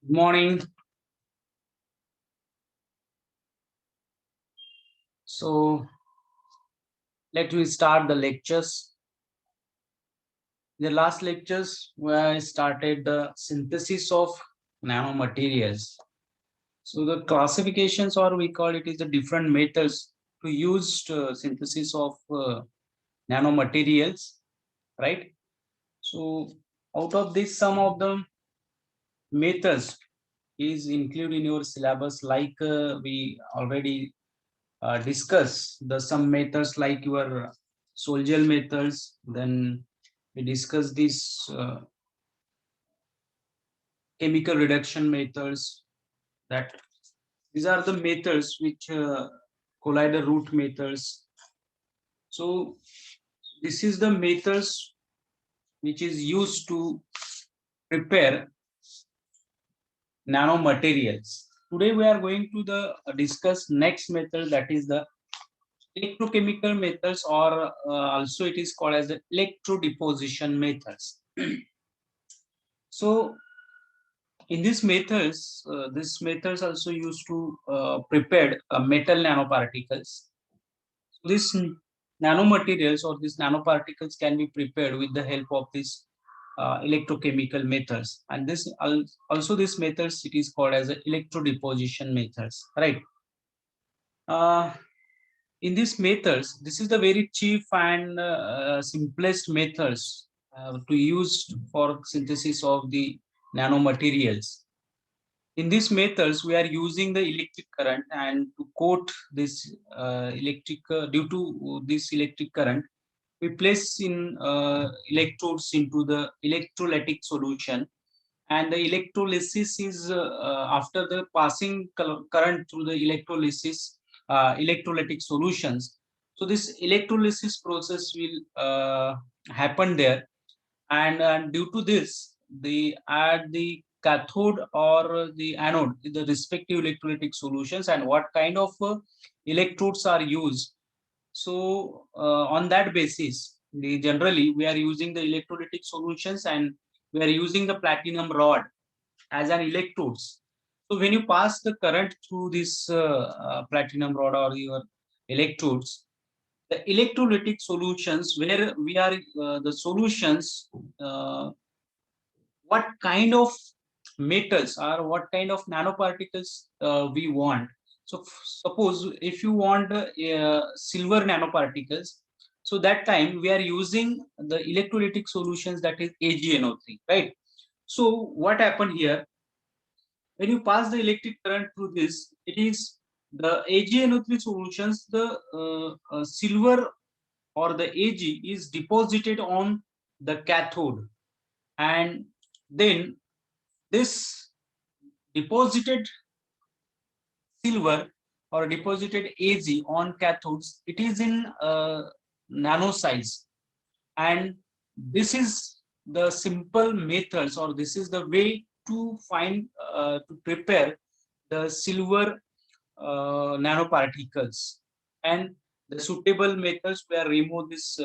Good morning. So let me start the lectures. The last lectures where I started the synthesis of nanomaterials. So the classifications, or we call it, is the different methods to use synthesis of nanomaterials, right? So out of this, some of the methods is included in your syllabus, like we already discuss the some methods like your Solgel methods. Then we discuss these chemical reduction methods. That these are the methods which collider route methods. So this is the methods which is used to prepare nanomaterials. Today we are going to the discuss next method, that is the electrochemical methods, or also it is called as the electrodeposition methods. So in these methods also used to prepare metal nanoparticles. So these nanomaterials or these nanoparticles can be prepared with the help of these electrochemical methods, and this also these methods it is called as the electrodeposition methods, right? uh, in these methods, this is the very cheap and simplest methods to use for synthesis of the nanomaterials. In these methods, we are using the electric current, and to coat this due to this electric current, we place in electrodes into the electrolytic solution, and the electrolysis is after the passing current through the electrolysis electrolytic solutions. So this electrolysis process will happen there, and due to this, they add the cathode or the anode in the respective electrolytic solutions, and what kind of electrodes are used. So on that basis, generally we are using the electrolytic solutions, and we are using the platinum rod as an electrodes. So when you pass the current through this platinum rod or your electrodes, the electrolytic solutions where we are the solutions, uh, what kind of metals or what kind of nanoparticles we want. So suppose if you want silver nanoparticles, so that time we are using the electrolytic solutions, that is AgNO3, right? So what happened here, when you pass the electric current through this, it is the AgNO3 solutions, the silver or the Ag is deposited on the cathode, and then this deposited silver or deposited Ag on cathodes, it is in nano size, and this is the simple methods, or this is the way to find to prepare the silver nanoparticles. And the suitable methods were remove this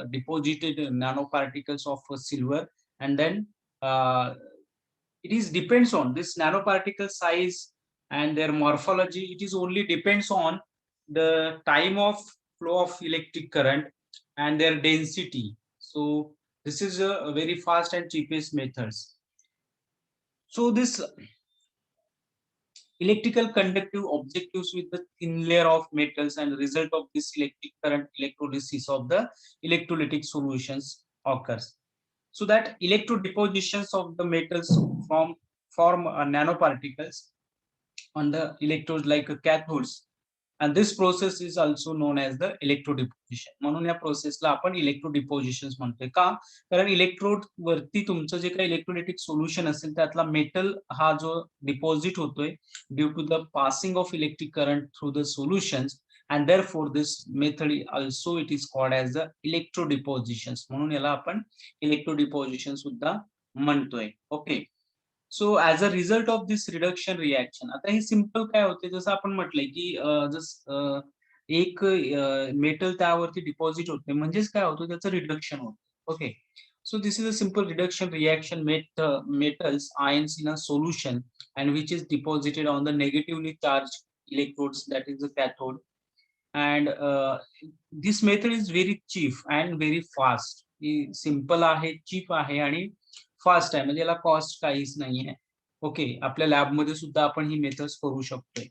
deposited nanoparticles of silver, and then uh, it is depends on this nanoparticle size and their morphology. It is only depends on the time of flow of electric current and their density. So this is a very fast and cheapest methods. So this electrical conductive objectives with the thin layer of metals, and the result of this electric current electrolysis of the electrolytic solutions occurs. So that electrodepositions of the metals from form nanoparticles on the electrodes like cathodes, and this process is also known as the electrodeposition. म्हणून या प्रोसेसला आपण इलेक्ट्रोडिपोजिशन्स म्हणतोय का, कारण electrode वरती तुमचं जे काही इलेक्ट्रोलाइटिक सोल्युशन असेल त्यातला मेटल हा जो डिपॉझिट होतोय due to the passing of electric current through the solutions, and therefore this method also it is called as the electrodepositions. म्हणून याला आपण इलेक्ट्रोडिपोजिशन सुद्धा म्हणतोय. Okay. So as a result of this reduction reaction, आता हे simple काय होते, जसं आपण म्हटलंय की एक मेटल त्यावरती डिपॉझिट होते, म्हणजेच काय होतं, त्याचं रिडक्शन होतं. Okay. So this is a simple reduction reaction metals ions in a solution and which is deposited on the negatively charged electrodes, that is the cathode. And this method is very cheap and very fast. Simple आहे, cheap आहे आणि fast आहे, म्हणजे याला cost काहीच नाहीये. Okay, आपल्या लॅबमध्ये सुद्धा आपण ही मेथड्स करू शकतोय.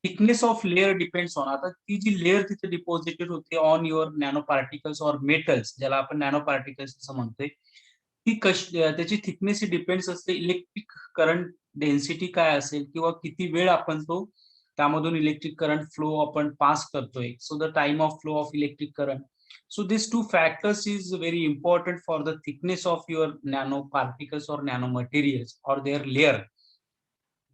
Thickness of layer depends on, आता ती जी लेअर तिथे डिपॉझिटेड होते on your nano particles or metals, ज्याला आपण नॅनो पार्टिकल्स असं म्हणतोय, ती कशी त्याची थिकनेस डिपेंड्स असते इलेक्ट्रिक करंट डेन्सिटी काय असेल किंवा किती वेळ आपण तो त्यामधून इलेक्ट्रिक करंट फ्लो आपण पास करतोय. So the time of flow of electric current. So these two factors is very important for the thickness of your nanoparticles or nanomaterials or their layer.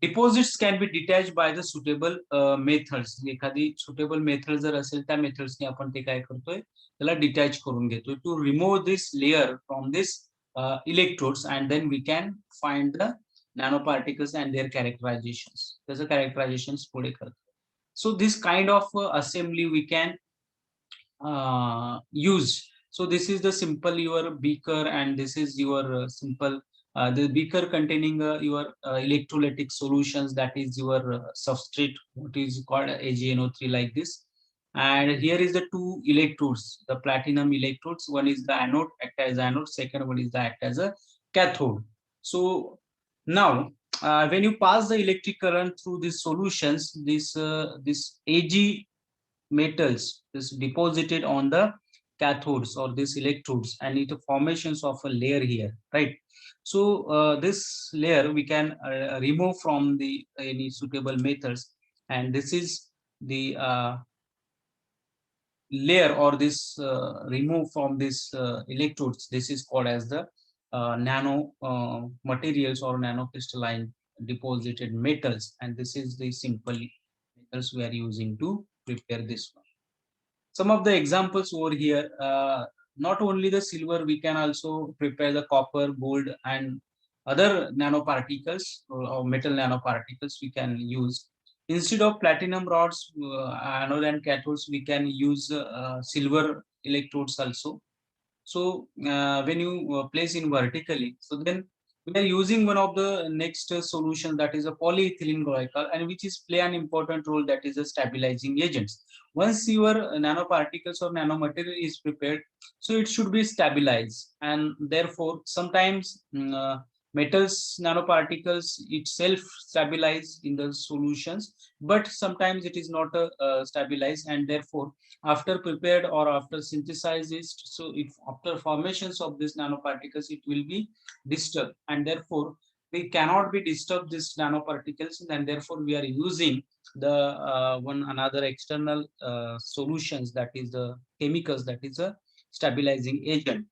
Deposits can be detached by the suitable methods. एखादी suitable method जर असेल त्या मेथड्सने आपण ते काय करतोय, त्याला detach करून घेतोय to remove this layer from this electrodes, and then we can find the nanoparticles and their characterizations. त्याचं characterizations पुढे करतो. So this kind of assembly we can use. So this is the simple your beaker, and this is your simple the beaker containing your electrolytic solutions, that is your substrate, what is called AgNO3 like this. And here is the two electrodes, the platinum electrodes. One is the anode, act as anode. Second one is the act as a cathode. So now when you pass the electric current through these solutions, this Ag metals is deposited on the cathodes or these electrodes, and it formations of a layer here, right? So this layer we can remove from the any suitable methods, and this is the layer or this remove from this electrodes. This is called as the nano materials or nanocrystalline deposited metals, and this is the simple metals we are using to prepare this one. Some of the examples over here, not only the silver, we can also prepare the copper, gold, and other nanoparticles or metal nanoparticles we can use. Instead of platinum rods, anode and cathodes, we can use silver electrodes also. So when you place in vertically, so then we are using one of the next solution, that is a polyethylene glycol, and which is play an important role, that is a stabilizing agents. Once your nanoparticles or nanomaterial is prepared, so it should be stabilized, and therefore sometimes metals nanoparticles itself stabilize in the solutions, but sometimes it is not stabilized, and therefore after prepared or after synthesized, so if after formations of these nanoparticles it will be disturbed, and therefore we cannot be disturbed these nanoparticles, and therefore we are using the one another external solutions, that is the chemicals, that is a stabilizing agent.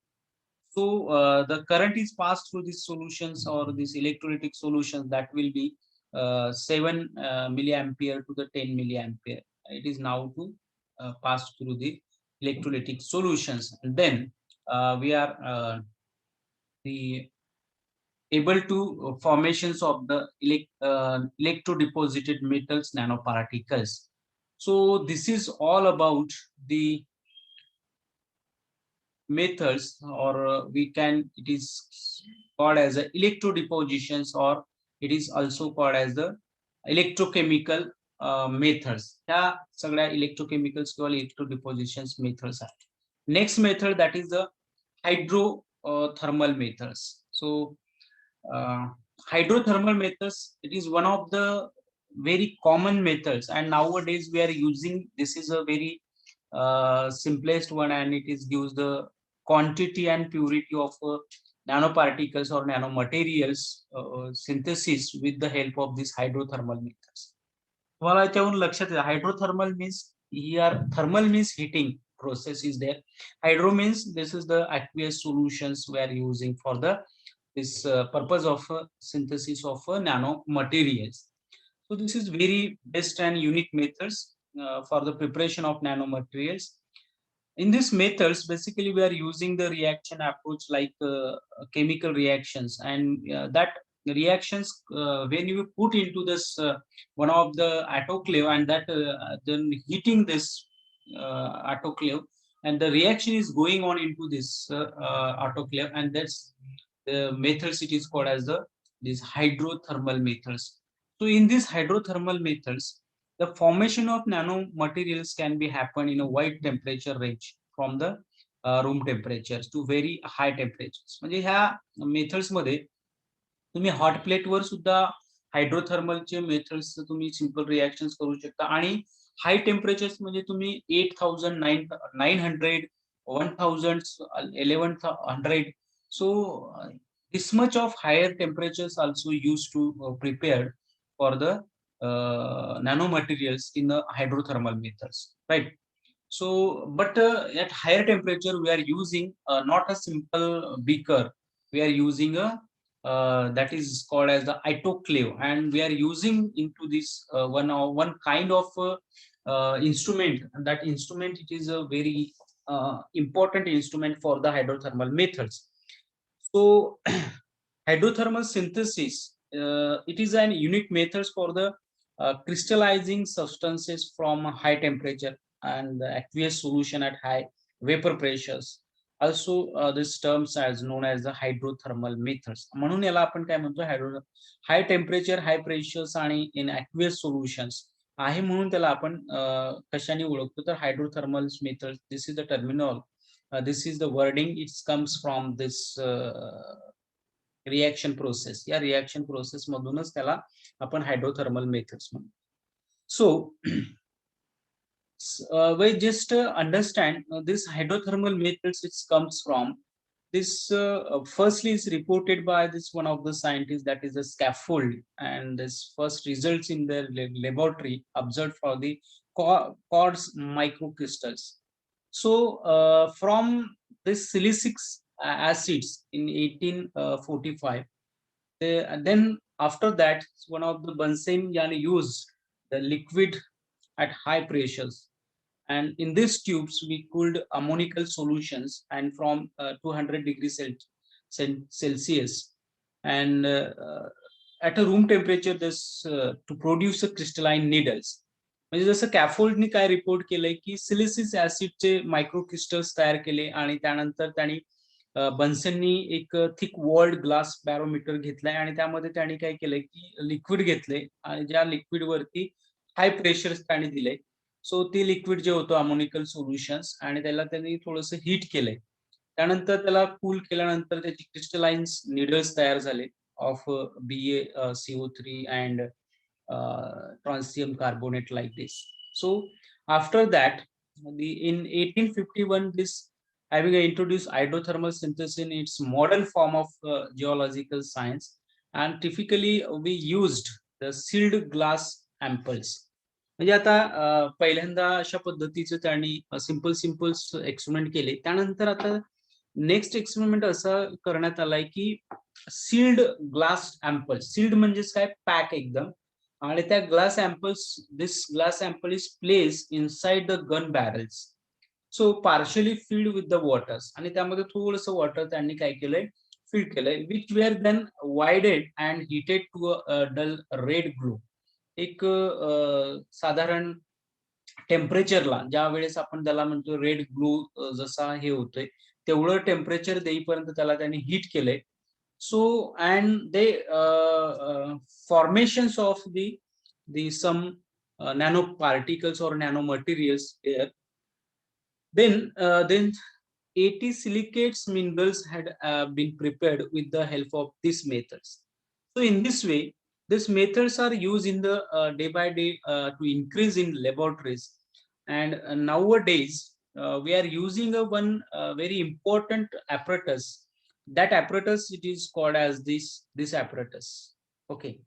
So the current is passed through these solutions or these electrolytic solutions, that will be 7 milliampere to the 10 milliampere. It is now to pass through the electrolytic solutions, and then we are the able to formations of the electro deposited metals nanoparticles. So this is all about the methods, or we can, it is called as a electro depositions, or it is also called as the electrochemical methods. ह्या सगळ्या electrochemicals किंवा electro depositions methods आहेत. Next method, that is the hydrothermal methods. So hydrothermal methods, it is one of the very common methods, and nowadays we are using, this is a very simplest one, and it is gives the quantity and purity of nanoparticles or nanomaterials synthesis with the help of these hydrothermal methods. तुम्हाला याच्यावरून लक्षात येईल, hydrothermal means here thermal means heating process is there. Hydro means this is the aqueous solutions we are using for the this purpose of synthesis of nanomaterials. So this is very best and unique methods for the preparation of nanomaterials. In these methods, basically we are using the reaction approach like chemical reactions, and that reactions when you put into this one of the autoclave, and that then heating this autoclave, and the reaction is going on into this autoclave, and that's the methods it is called as the these hydrothermal methods. So in these hydrothermal methods, the formation of nanomaterials can be happen in a wide temperature range from the room temperatures to very high temperatures. म्हणजे ह्या methods मध्ये तुम्ही hot प्लेटवर सुद्धा हायड्रोथर्मलचे methods तुम्ही simple reactions करू शकता, आणि हाय temperatures म्हणजे तुम्ही 8000 900 1000 1100. So this much of higher temperatures also used to prepared for the nanomaterials in the hydrothermal methods, right? So but at higher temperature we are using not a simple beaker, we are using a that is called as the autoclave, and we are using into this one kind of instrument, and that instrument it is a very important instrument for the hydrothermal methods. So hydrothermal synthesis, it is an unique method for the crystallizing substances from high temperature and the aqueous solution at high vapor pressures. Also this terms as known as the hydrothermal methods. म्हणून याला आपण काय म्हणतो, high temperature हाय pressures आणि इन aqueous solutions आहे, म्हणून त्याला आपण कशाने ओळखतो तर hydrothermal method. This is the terminal, this is the wording, it comes from this reaction process. या रिएक्शन प्रोसेस मधूनच त्याला आपण हायड्रोथर्मल मेथड्स म्हणतो. So we just understand this hydrothermal methods, it comes from this firstly is reported by this one of the scientists, that is a scaffold, and this first results in their laboratory observed for the quartz microcrystals. So from this silicic acids in 1845, then after that one of the Bunsen used the liquid at high pressures, and in these tubes we cooled ammoniacal solutions and from 200 degrees Celsius, and at a room temperature this to produce a crystalline needles. म्हणजे जसं कॅफोल्डनी काय report केलंय की silicic ऍसिडचे मायक्रोक्रिस्टल्स तयार केले, आणि त्यानंतर त्यांनी बन्सननी एक थिक वॉल्ड ग्लास बॅरोमीटर घेतलाय, आणि त्यामध्ये त्यांनी काय केलंय की लिक्विड घेतले, आणि ज्या लिक्विड वरती हाय प्रेशर त्यांनी दिले. सो ते लिक्विड जे होतं अमोनिकल सोल्युशन्स, आणि त्याला त्यांनी थोडंसं हीट केलंय, त्यानंतर त्याला कूल केल्यानंतर त्याची क्रिस्टलाइन्स नीडल्स तयार झाले of BaCO3 and strontium carbonate like this. So after that in 1851 this having introduced hydrothermal synthesis in its modern form of geological science, and typically we used the sealed glass ampoules. म्हणजे आता पहिल्यांदा अशा पद्धतीचे त्यांनी simple experiment केले. त्यानंतर आता next experiment असं करण्यात आलाय की सील्ड ग्लास एम्पल. सील्ड म्हणजेच काय, पॅक एकदम, आणि त्या glass ampoules, this glass ampoule is place inside the gun barrels, so partially filled with the waters, आणि त्यामध्ये थोडंसं वॉटर त्यांनी काय केलंय, फिल केलंय, which were then voided and heated to a dull red glow. एक साधारण टेम्परेचरला ज्या वेळेस आपण त्याला म्हणतो रेड ग्लो जसा हे होतोय, तेवढं टेम्परेचर देईपर्यंत त्याला त्यांनी हीट केलंय. So and they formations of the some nano particles और nano materials there. Then 80 silicates minerals had been prepared with the help of these methods. So in this way, these methods are used in the day by day to increase in laboratories, and nowadays we are using one very important apparatus. That apparatus, it is called as this apparatus. Okay,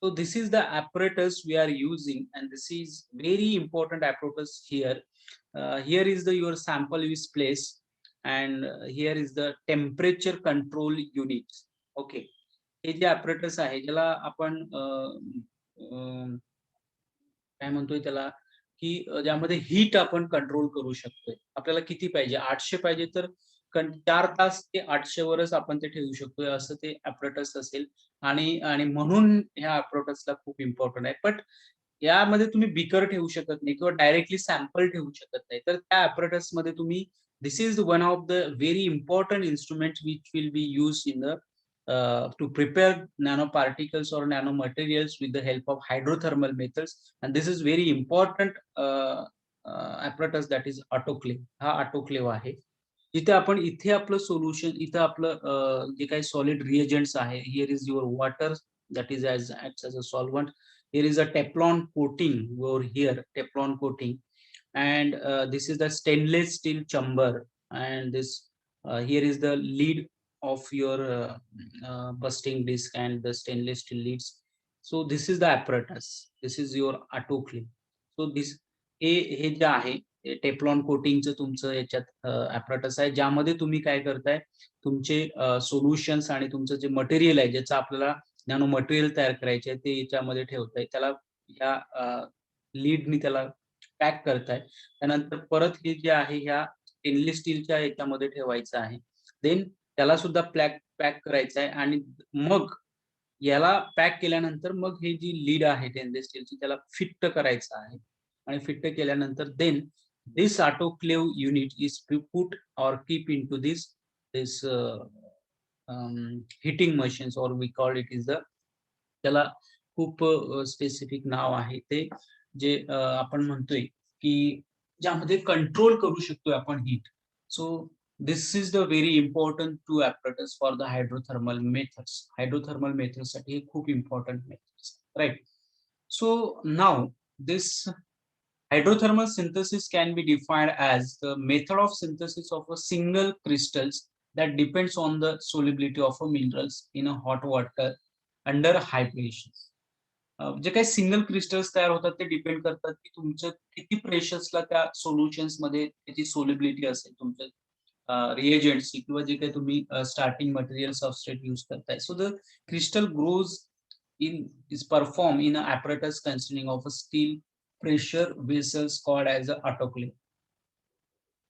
so this is the apparatus we are using, and this is very important apparatus here. Here is the your sample is placed, and here is the temperature control unit. Okay, hey J apparatus आहे ज्याला आपण काय म्हणतोय त्याला की ज्यामध्ये heat आपण control करू शकतोय. आपल्याला किती पाहिजे, 800 पाहिजे तर 4 तास ते 800 वरच आपण ते ठेवू शकतोय, असं ते apparatus असेल. आणि म्हणून ह्या apparatusला खूप इम्पॉर्टंट आहे. बट यामध्ये तुम्ही बीकर ठेवू शकत नाही किंवा डायरेक्टली सॅम्पल ठेवू शकत नाही. तर त्या apparatus मध्ये तुम्ही this is one of the very important instruments which will be used in the to prepare nanoparticles or nanomaterials with the help of hydrothermal methods, and this is very important apparatus, that is autoclave. हा autoclave आहे जिथे आपण इथे आपलं solution, इथं आपलं जे काही solid reagents आहे, here is your water that is as acts as a solvent. Here is a Teflon coating over here, Teflon coating, and this is the stainless steel chamber, and this here is the lid of your busting disc and the stainless steel leads. So this is the apparatus. This is your autoclave. So this हे जे आहे Teflon कोटिंगचं तुमचं याच्यात apparatus आहे, ज्यामध्ये तुम्ही काय करताय, तुमचे solutions आणि तुमचं जे मटेरियल आहे, ज्याचं आपल्याला नॅनो मटेरियल तयार करायचे आहे, ते याच्यामध्ये ठेवताय. त्याला ह्या लीडनी त्याला पॅक करताय. त्यानंतर परत हे जे आहे ह्या स्टेनलेस स्टीलच्या याच्यामध्ये ठेवायचं आहे. देन त्याला सुद्धा पॅक करायचं आहे आणि मग याला पॅक केल्यानंतर मग हे जी लीड आहे स्टेनलेस स्टीलची त्याला फिट करायचं आहे. आणि फिट केल्यानंतर then this autoclave unit is put or keep into this heating machines, or we call it is the, त्याला खूप स्पेसिफिक नाव आहे ते, जे आपण म्हणतोय की ज्यामध्ये कंट्रोल करू शकतोय आपण heat. So this is the very important to apparatus for the hydrothermal methods. Hydrothermal method साठी हे खूप इम्पॉर्टंट मेथड्स, राईट. सो नाव this hydrothermal synthesis can be defined as the method of synthesis of a single crystals that depends on the solubility of a minerals in a hot water under high pressure. जे काही single crystals तयार होतात ते depend करतात की तुमचं किती प्रेशर्सला त्या solutions मध्ये त्याची सोलिबिलिटी असेल, तुमचं रिएजंट्सची किंवा जे काही तुम्ही स्टार्टिंग मटेरियल सबस्ट्रेट यूज करताय. So the crystal grows in is performed in an apparatus consisting of a steel pressure vessels called as a autoclave,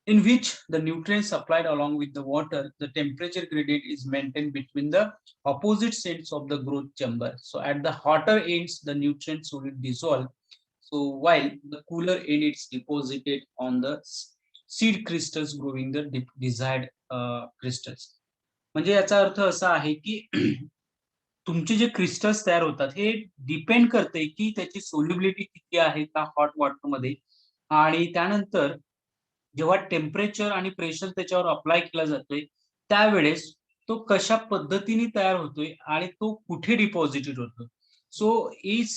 in which the nutrients supplied along with the water, the temperature gradient is maintained between the opposite ends of the growth chamber. So at the hotter ends, the nutrients will dissolve. So while the cooler end is deposited on the seed crystals growing the desired crystals. म्हणजे याचा अर्थ असा आहे की तुमचे जे crystals तयार होतात हे depend करते की त्याची सोल्युबिलिटी किती आहे का हॉट वॉटरमध्ये, आणि त्यानंतर जेव्हा टेम्परेचर आणि प्रेशर त्याच्यावर अप्लाय केला जातोय त्यावेळेस तो कशा पद्धतीने तयार होतोय आणि तो कुठे डिपॉझिटेड होतो. So is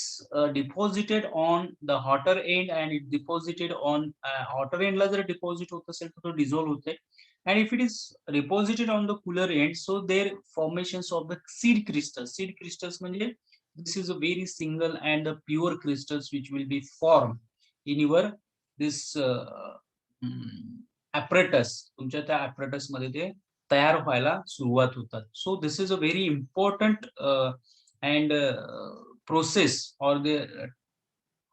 deposited on the hotter and and it deposited on hotter एंडला जर डिपॉझिट होत असेल तर तो डिझॉल्व्ह होतोय. And if it is deposited on the cooler end, so there formations of the seed crystals. Seed crystals म्हणजे this is a very single and a pure crystals which will be formed in your this apparatus. तुमच्या त्या apparatus मध्ये ते तयार व्हायला सुरुवात होतात. So this is a very important and process, or the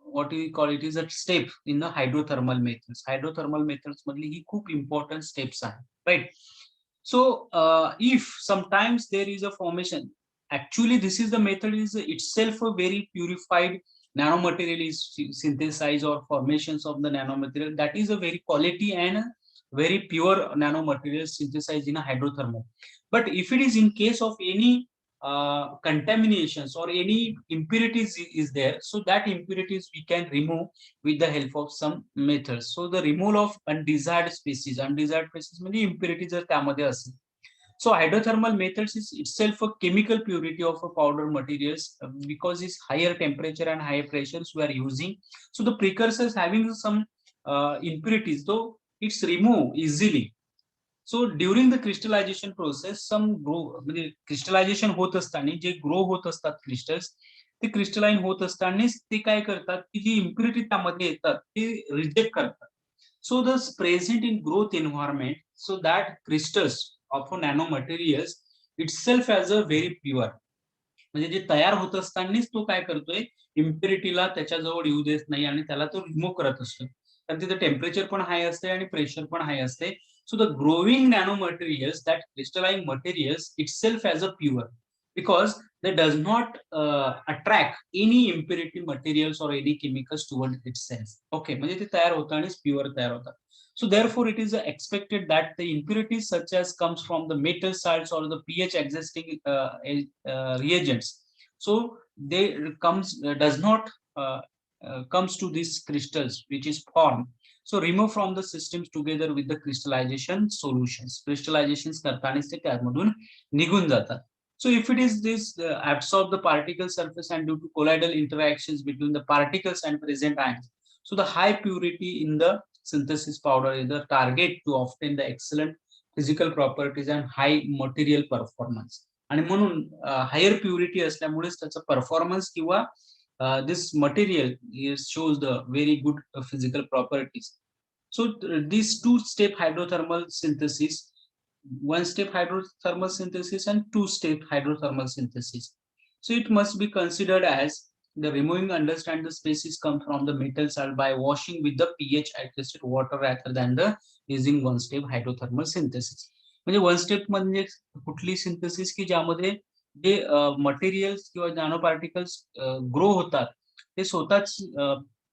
what we call it is a step in the hydrothermal methods. Hydrothermal methods मधली ही खूप important steps आहे, right? So if sometimes there is a formation, actually this is the method is itself a very purified nanomaterial is synthesized, or formations of the nanomaterial, that is a very quality and very pure nanomaterial synthesized in a hydrothermal. But if it is in case of any contaminations or any impurities is there, so that impurities we can remove with the help of some methods. So the removal of undesired species म्हणजे impurities जर त्यामध्ये असेल. So hydrothermal methods is itself a chemical purity of a powder materials, because it's higher temperature and higher pressures we are using. So the precursors having some impurities, though it's removed easily. So during the crystallization process some grow, म्हणजे crystallization होत असताना जे grow होत असतात crystals, ते crystalline होत असतानाच ते काय करतात की जी इम्प्युरिटी त्यामध्ये येतात ते रिजेक्ट करतात. So the present in growth environment, so that crystals of nano materials itself as a very pure, म्हणजे जे तयार होत असतानाच तो काय करतोय इम्प्युरिटीला त्याच्याजवळ येऊ देत नाही आणि त्याला तो रिमूव्ह करत असतो. कारण तिथे टेम्परेचर पण हाय असते आणि प्रेशर पण हाय असते. So the growing nanomaterials, that crystalline materials itself as a pure. because they does not attract any impurity materials or any chemicals toward itself. Okay, म्हणजे ते तयार होतं आणि प्युअर तयार होतात. So therefore, it is expected that the impurities such as comes from the metal salts or the pH existing reagents. So they comes does not comes to these crystals which is formed. So remove from the systems together with the crystallization solutions. Crystallizations करताना ते त्यामधून निघून जातात. So if it is this absorb the particle surface and due to colloidal interactions between the particles and present ions. So the high purity in the synthesis powder is the target to obtain the excellent physical properties and high material performance. आणि म्हणून higher purity असल्यामुळेच त्याचा performance किंवा this material shows the very good physical properties. So these two-step hydrothermal synthesis, one-step hydrothermal synthesis and two-step hydrothermal synthesis. So it must be considered as the removing understand the species come from the metal salt by washing with the pH adjusted water rather than the using one-step hydrothermal synthesis. म्हणजे one step म्हणजे कुठली synthesis की ज्यामध्ये जे materials किंवा nano particles grow होतात ते स्वतःच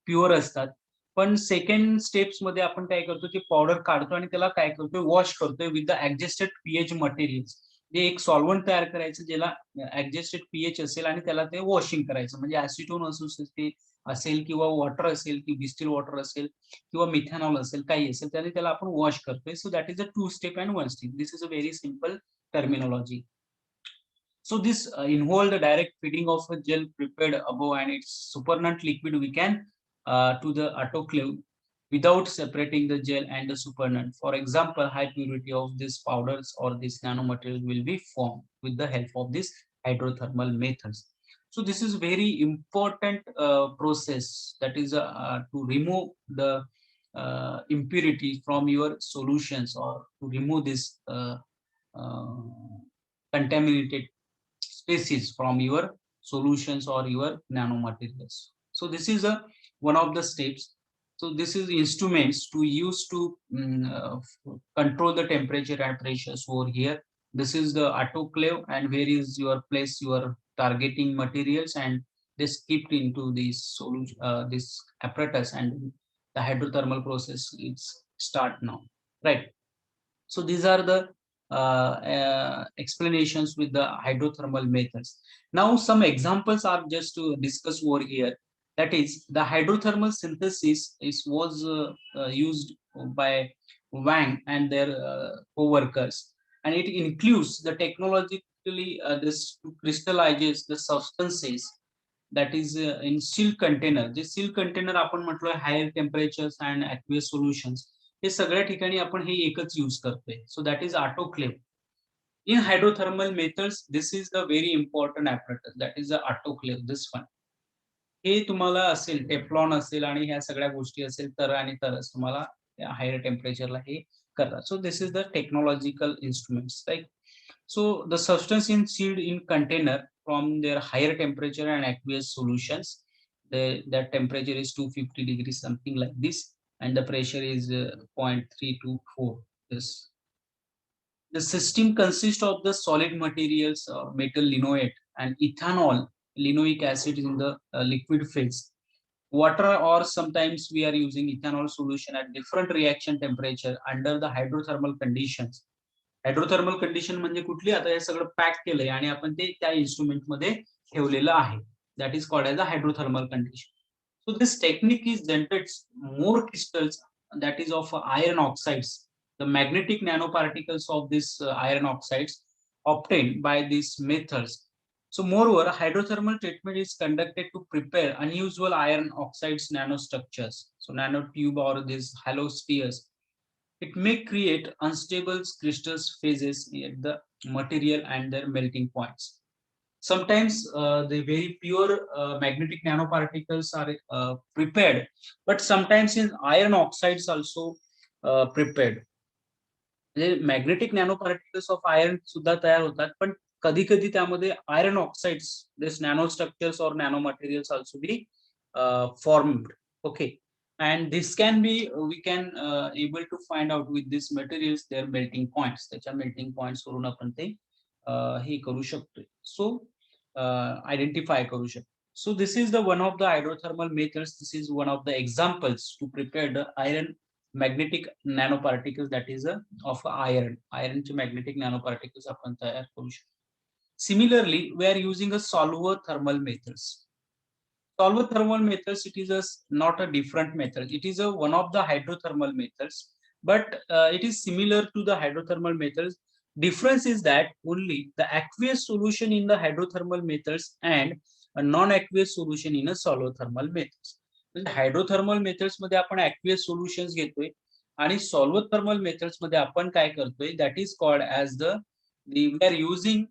pure असतात. पण सेकंड स्टेप्स मध्ये आपण काय करतो की पावडर काढतो आणि त्याला काय करतोय वॉश करतोय with the adjusted pH materials. जे एक सॉल्व्हंट तयार करायचं ज्याला ऍडजस्टेड पीएच असेल आणि त्याला ते वॉशिंग करायचं म्हणजे ऍसिटोन असेल किंवा वॉटर असेल की डिस्टिल वॉटर असेल किंवा मिथेनॉल असेल काही असेल त्याने त्याला आपण वॉश करतोय. So that is a two step and one step. This is a very simple terminology. So this involve the direct feeding of a gel prepared above and its supernatant liquid we can to the autoclave without separating the gel and the supernatant. For example, high purity of these powders or this nanomaterial will be formed with the help of this hydrothermal methods. So this is very important process that is to remove the impurity from your solutions or to remove this contaminated species from your solutions or your nanomaterials. So this is a one of the steps. So this is instruments to use to control the temperature and pressures over here. This is the autoclave and where is your place your targeting materials and this kept into this solution this apparatus and the hydrothermal process is start now, right? So these are the explanations with the hydrothermal methods. Now some examples are just to discuss over here. That is the hydrothermal synthesis was used by Wang and their co-workers, and it includes the technologically this crystallizes the substances that is in seal container. J seal container आपण म्हटलोय higher temperatures and aqueous solutions हे सगळ्या ठिकाणी आपण हे एकच use करतोय. So that is autoclave. In hydrothermal methods this is the very important apparatus that is the autoclave. This one हे तुम्हाला असेल Teflon असेल आणि ह्या सगळ्या गोष्टी असेल तर आणि तरच तुम्हाला हायर टेम्परेचरला हे करतात. So this is the technological instruments right. So the substance is sealed in container from their higher temperature and aqueous solutions. That temperature is 250 degrees, something like this, and the pressure is 0.324. This the system consists of the solid materials, metal linoate, and ethanol, linoic acid in the liquid phase. Water or sometimes we are using ethanol solution at different reaction temperature under the hydrothermal conditions. Hydrothermal condition म्हणजे कुठली आता हे सगळं pack केलंय आणि आपण ते त्या instrument मध्ये ठेवलेलं आहे. That is called as a hydrothermal condition. So this technique is generates more crystals that is of iron oxides, the magnetic nanoparticles of this iron oxides obtained by these methods. So moreover, hydrothermal treatment is conducted to prepare unusual iron oxides nanostructures. So nanotube or these hollow spheres. It may create unstable crystal phases at the material and their melting points. Sometimes the very pure magnetic nanoparticles are prepared, but sometimes in iron oxides also prepared. Magnetic nano particles of iron सुद्धा तयार होतात पण कधी कधी त्यामध्ये iron oxides this nano structures और nano materials also be formed. Okay, and this can be we can able to find out with these materials their melting points. त्याच्या melting points वरून आपण ते हे करू शकतोय. सो आयडेंटिफाय करू शकतो. So this is the one of the hydrothermal methods. This is one of the examples to prepare the iron magnetic nanoparticles, that is of iron. Iron चे magnetic nanoparticles आपण तयार करू शकतो. Similarly, we are using a solver thermal methods. Solver thermal methods, it is not a different method. It is one of the hydrothermal methods, but it is similar to the hydrothermal methods. Difference is that only the aqueous solution in the hydrothermal methods and a non-aqueous solution in a solver thermal methods. Hydrothermal methods मध्ये आपण aqueous solutions घेतोय आणि solver thermal methods मध्ये आपण काय करतोय, that is called as we are using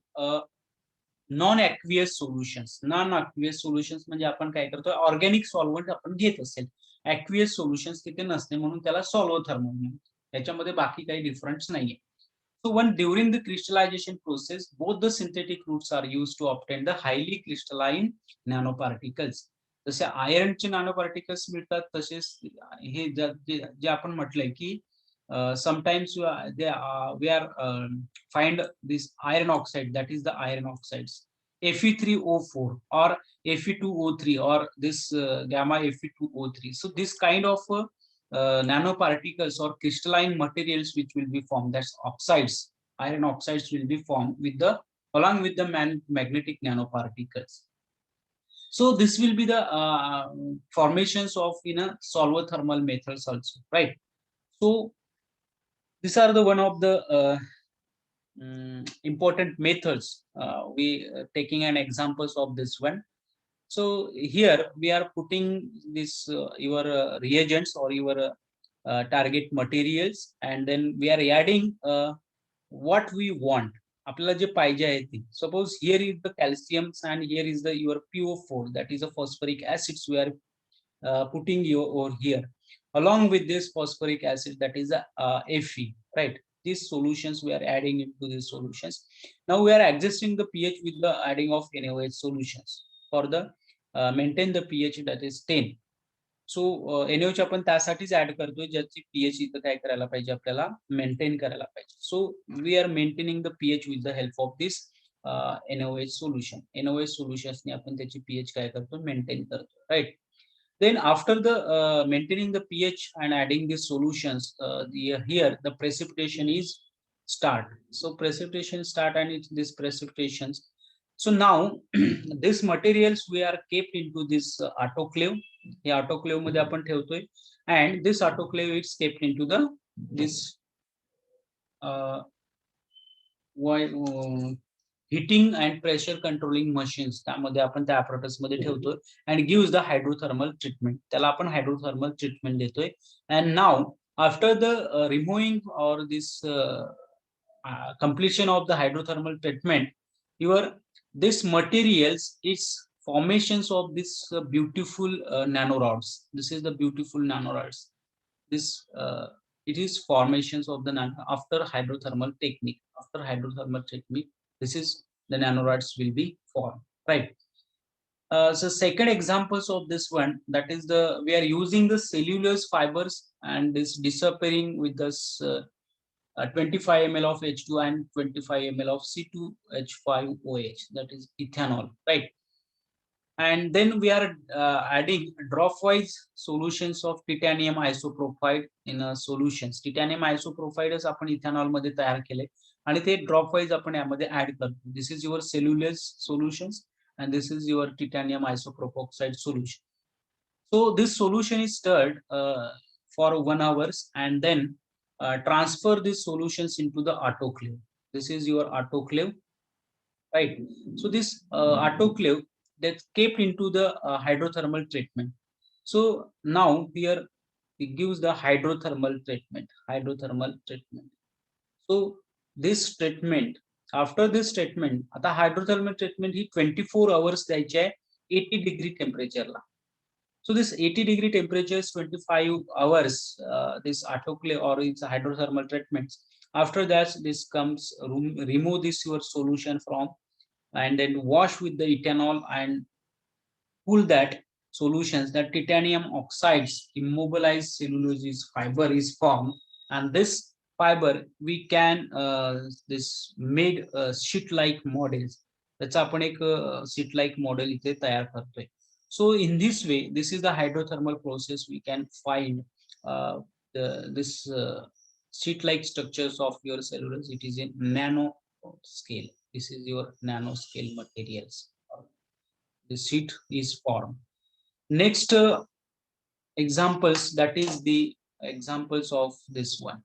non aqueous solutions. Non aqueous solutions म्हणजे आपण काय करतो, ऑर्गॅनिक सॉल्व्हंट आपण घेत असेल, ऍक्वियस सोल्युशन्स तिथे नसते म्हणून त्याला सॉल्व्ह थर्मल म्हणतात. त्याच्यामध्ये बाकी काही डिफरन्स नाहीये. So when during the crystallization process, both the synthetic routes are used to obtain the highly crystalline nanoparticles. जसे आयर्नचे नॅनो पार्टिकल्स मिळतात तसेच हे जे आपण म्हटलंय की sometimes we are find this iron oxide, that is the iron oxides Fe3O4 or Fe2O3 or this gamma Fe2O3. So this kind of nanoparticles or crystalline materials which will be formed, that's oxides, iron oxides will be formed with the along with the magnetic nanoparticles. So this will be the formations of in a solver thermal methods also, right? So these are the one of the important methods. We taking an examples of this one. So here we are putting this your reagents or your target materials, and then we are adding what we want. आपल्याला जे पाहिजे आहे ते. Suppose here is the calcium and here is the your PO4, that is a phosphoric acids we are putting over here. Along with this phosphoric acid, that is Fe, right? These solutions we are adding into these solutions. Now we are adjusting the pH with the adding of NaOH solutions for the maintain the pH, that is 10. So NaOH आपण त्यासाठीच add करतोय ज्याची pH इथं काय करायला पाहिजे, आपल्याला maintain करायला पाहिजे. So we are maintaining the pH with the help of this NaOH solution. NaOH सोल्युशन्सने आपण त्याची पीएच काय करतो, मेंटेन करतो, right? Then after the maintaining the pH and adding the solutions, here the precipitation is start. So precipitation start and it's this precipitations. So now this materials we are kept into this autoclave. हे autoclave मध्ये आपण ठेवतोय and this autoclave is kept into the this heating and pressure controlling machines. त्यामध्ये आपण त्या apparatus मध्ये ठेवतोय and gives the hydrothermal treatment. त्याला आपण hydrothermal treatment देतोय. And now after the removing or this completion of the hydrothermal treatment, this materials is formations of this beautiful nanorods. This is the beautiful nanorods. This it is formations of the after hydrothermal technique. After hydrothermal technique, this is the nanorods will be formed, right? So second examples of this one, that is we are using the cellulose fibers and this disappearing with this 25 ml of H2 and 25 ml of C2H5OH, that is ethanol, right? And then we are adding drop-wise solutions of titanium isopropyl in solutions. Titanium isopropyl is आपण ethanol मध्ये तयार केले आणि ते drop-wise आपण यामध्ये add करतो. This is your cellulose solutions and this is your titanium isopropoxide solution. So this solution is stirred for 1 hour and then transfer these solutions into the autoclave. This is your autoclave, right? So this autoclave that's kept into the hydrothermal treatment. So now here it gives the hydrothermal treatment. So this treatment, after this treatment, आता hydrothermal treatment ही 24 hours द्यायची आहे 80 degree temperature La. So this 80 degree temperature is 25 hours, this autoclave or its hydrothermal treatments. After that, this comes, remove this your solution from, and then wash with the ethanol and cool that solutions, that titanium oxides immobilized cellulose fiber is formed, and this fiber we can this made sheet like models. त्याचा आपण एक sheet like model इथे तयार करतोय. So in this way, this is the hydrothermal process. We can find this sheet like structures of your cellulose. It is in nano scale. This is your nano scale materials. The sheet is formed. Next examples, that is the examples of this one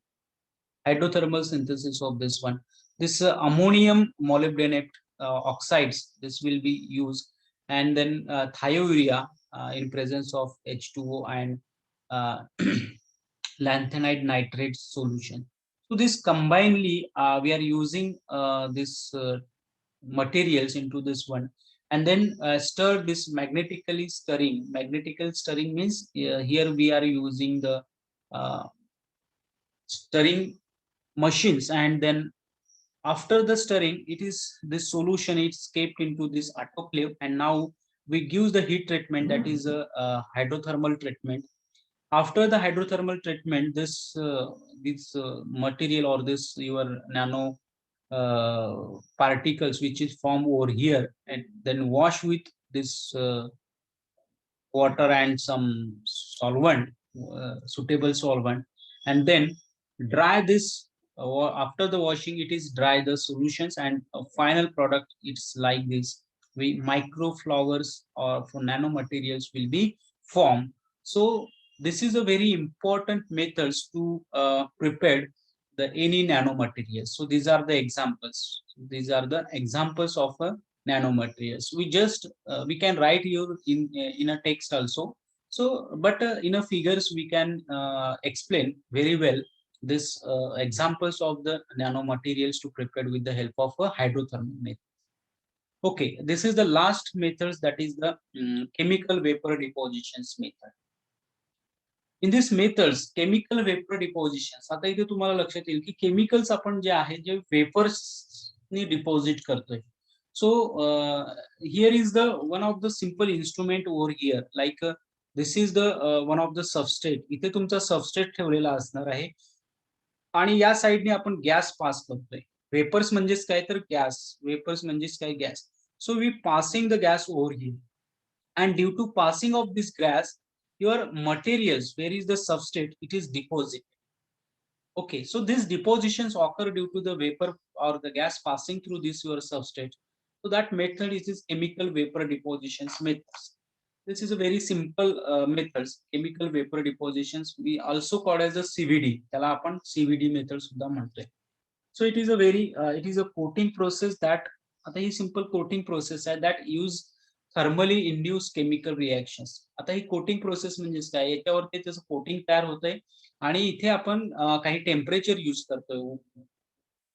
hydrothermal synthesis of this one. This ammonium molybdenate oxides, this will be used, and then thiourea in presence of H2O and uh, lanthanide nitrate solution. So this combinedly we are using this materials into this one, and then stir this magnetically stirring. Magnetical stirring means here we are using the uh, stirring machines, and then after the stirring, it is this solution is kept into this autoclave, and now we give the heat treatment, that is a hydrothermal treatment. After the hydrothermal treatment, this material or this your nano particles which is formed over here, and then wash with this water and some solvent, suitable solvent, and then dry this. After the washing, it is dry the solutions, and a final product it's like this. We microflowers or for nanomaterials will be formed. So this is a very important methods to prepare the any nanomaterials. So these are the examples. These are the examples of a nanomaterials. We just we can write here in a text also. So but in a figures we can explain very well this examples of the nanomaterials to prepare with the help of a hydrothermal method. Okay, this is the last methods, that is the chemical vapor depositions method. In this methods chemical vapour depositions. आता इथे तुम्हाला लक्षात येईल की chemicals आपण जे आहे जे vapours ने deposit करतोय. So here is the one of the simple instrument over here, like this is the one of the substrate. इथे तुमचा सबस्ट्रेट ठेवलेला असणार आहे, आणि या साइडने आपण गॅस पास करतोय. वेपर्स म्हणजेच काय तर गॅस, वेपर्स म्हणजेच काय gas. So we passing the gas over here, and due to passing of this gas, your materials, where is the substrate, it is deposited. Okay, so these depositions occur due to the vapor or the gas passing through this your substrate. So that method is this chemical vapor depositions methods. This is a very simple methods, chemical vapor depositions. We also call as the CVD. त्याला आपण CVD method सुद्धा म्हणतोय. So it is a very it is a coating process that, आता ही simple coating process आहे that use thermally induce chemical reactions. आता ही coating process म्हणजेच काय, याच्यावरती त्याचं कोटिंग तयार होतंय, आणि इथे आपण काही टेम्परेचर यूज करतोय.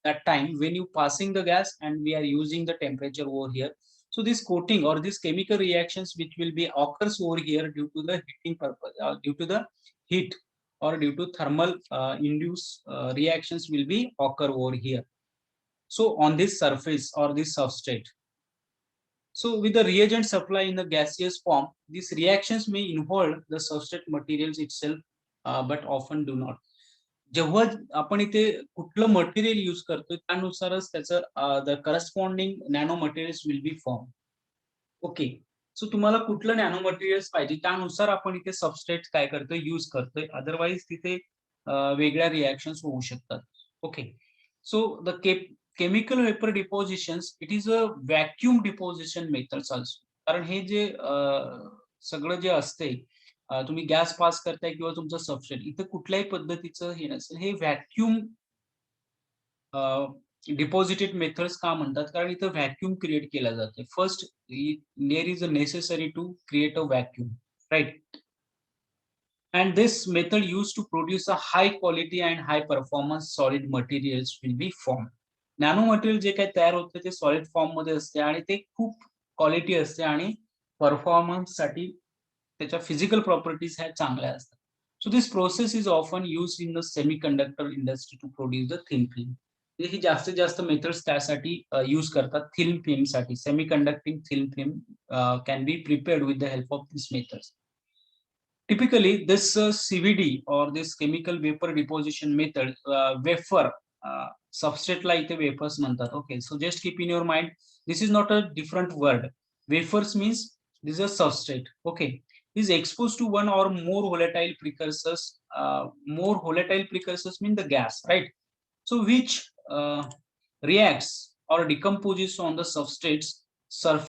that time when you passing the gas and we are using the temperature over here. So this coating or these chemical reactions which will be occurs over here due to the heating purpose, due to the heat or due to thermal induced reactions will be occur over here. So on this surface or this substrate. So with the reagent supply in the gaseous form, these reactions may involve the substrate materials itself, but often do not. जेव्हा आपण इथे कुठलं material use करतोय त्यानुसारच त्याचं the corresponding nano materials will be form. Okay, so तुम्हाला कुठलं nano materials पाहिजे त्यानुसार आपण इथे सबस्ट्रेट काय करतोय यूज करतोय, अदरवाईज तिथे वेगळ्या रिएक्शन्स होऊ शकतात. Okay, so the chemical vapor depositions, it is a vacuum deposition methods also. कारण हे जे सगळं जे असते, तुम्ही गॅस पास करताय किंवा तुमचं सबस्ट्रेट, इथे कुठल्याही पद्धतीचं हे नसेल. हे व्हॅक्यूम डिपॉझिटेड मेथड्स का म्हणतात, कारण इथं व्हॅक्यूम क्रिएट केला जाते. First there is a necessary to create a vacuum, right. And this method used to produce a high quality and high performance solid materials will be formed. Nano material जे काही तयार होते ते solid form मध्ये असते, आणि ते खूप क्वालिटी असते, आणि परफॉर्मन्स साठी त्याच्या फिजिकल प्रॉपर्टीज ह्या चांगल्या असतात. So this process is often used in the semiconductor industry to produce the thin film. ही जास्तीत जास्त मेथड्स त्यासाठी यूज करतात थिन फिल्म साठी. Semiconducting thin film can be prepared with the help of this methods. Typically, this CVD or this chemical vapor deposition method, wafer substrate ला इथे wafers म्हणतात. Okay, so just keep in your mind, this is not a different word. Wafers means this is a substrate. Okay, is exposed to one or more volatile precursors. More volatile precursors mean the gas, right? So which reacts or decomposes on the substrate's surface